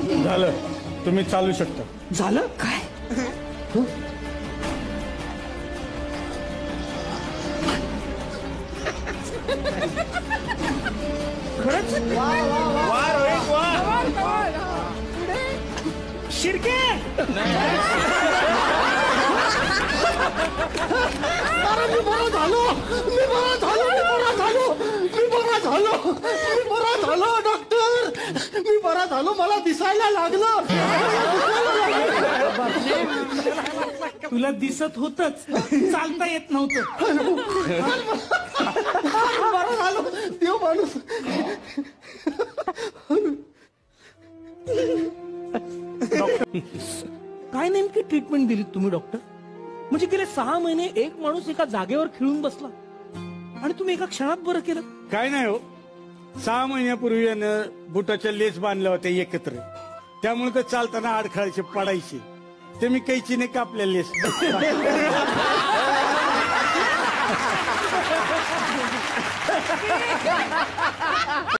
झालं, तुम्ही चालू शकता. झालं काय? खरंच शिर्के मी बरा झालो, मी बरा झालो, मी बरा झालो, मी बरा झालो, मी बरा झालो डॉक्टर, मी बरा झालो. मला दिसायला लागलं. तुला दिसत होतच, चालता येत नव्हतं. बरा झालो देव माणूस. काय नेमकी ट्रीटमेंट दिली तुम्ही डॉक्टर? म्हणजे गेले 6 महिने एक माणूस एका जागेवर खिळून बसला आणि तुम्ही एका क्षणात बरं केलं. काय नाही हो, 6 महिन्यापूर्वी यानं बुटाच्या लेस बांधल्या होत्या एकत्र, त्यामुळे तर चालताना अडखळायचे पडायचे. ते मी कैचीने कापल्या लेस.